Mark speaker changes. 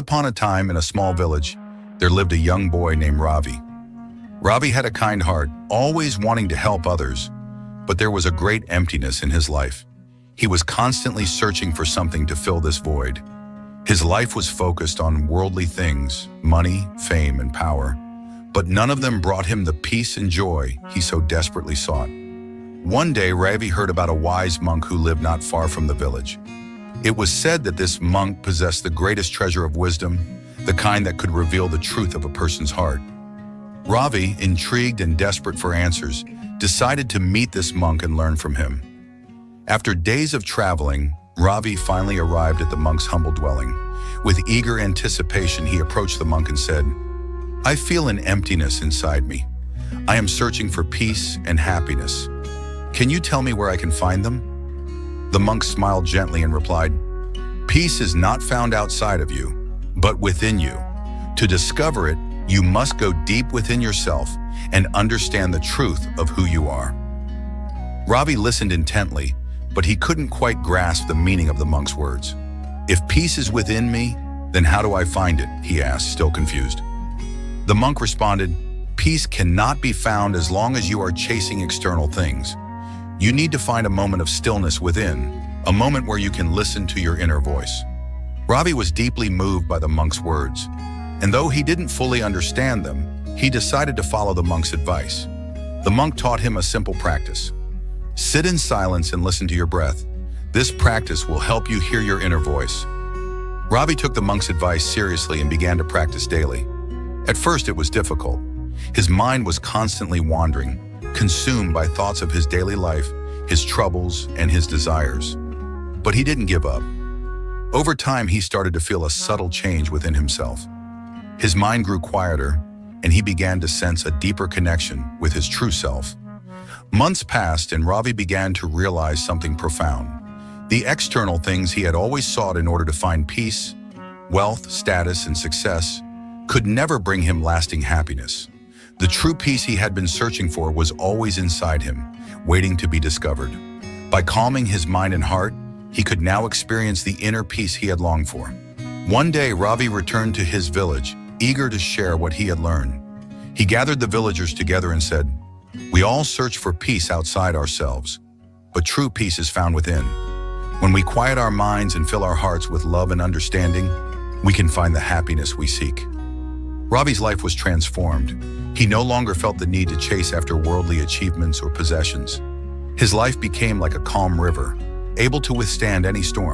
Speaker 1: Upon a time in a small village, there lived a young boy named Ravi. Ravi had a kind heart, always wanting to help others, but there was a great emptiness in his life. He was constantly searching for something to fill this void. His life was focused on worldly things, money, fame, and power, but none of them brought him the peace and joy he so desperately sought. One day, Ravi heard about a wise monk who lived not far from the village. It was said that this monk possessed the greatest treasure of wisdom, the kind that could reveal the truth of a person's heart. Ravi, intrigued and desperate for answers, decided to meet this monk and learn from him. After days of traveling, Ravi finally arrived at the monk's humble dwelling. With eager anticipation, he approached the monk and said, "I feel an emptiness inside me. I am searching for peace and happiness. Can you tell me where I can find them?" The monk smiled gently and replied, "Peace is not found outside of you, but within you. To discover it, you must go deep within yourself and understand the truth of who you are." Ravi listened intently, but he couldn't quite grasp the meaning of the monk's words. "If peace is within me, then how do I find it?" he asked, still confused. The monk responded, "Peace cannot be found as long as you are chasing external things. You need to find a moment of stillness within, a moment where you can listen to your inner voice." Ravi was deeply moved by the monk's words, and though he didn't fully understand them, he decided to follow the monk's advice. The monk taught him a simple practice. Sit in silence and listen to your breath. This practice will help you hear your inner voice. Ravi took the monk's advice seriously and began to practice daily. At first, it was difficult. His mind was constantly wandering, consumed by thoughts of his daily life, his troubles, and his desires. But he didn't give up. Over time, he started to feel a subtle change within himself. His mind grew quieter, and he began to sense a deeper connection with his true self. Months passed, and Ravi began to realize something profound. The external things he had always sought in order to find peace, wealth, status, and success could never bring him lasting happiness. The true peace he had been searching for was always inside him, waiting to be discovered. By calming his mind and heart, he could now experience the inner peace he had longed for. One day, Ravi returned to his village, eager to share what he had learned. He gathered the villagers together and said, "We all search for peace outside ourselves, but true peace is found within. When we quiet our minds and fill our hearts with love and understanding, we can find the happiness we seek." Ravi's life was transformed. He no longer felt the need to chase after worldly achievements or possessions. His life became like a calm river, able to withstand any storm.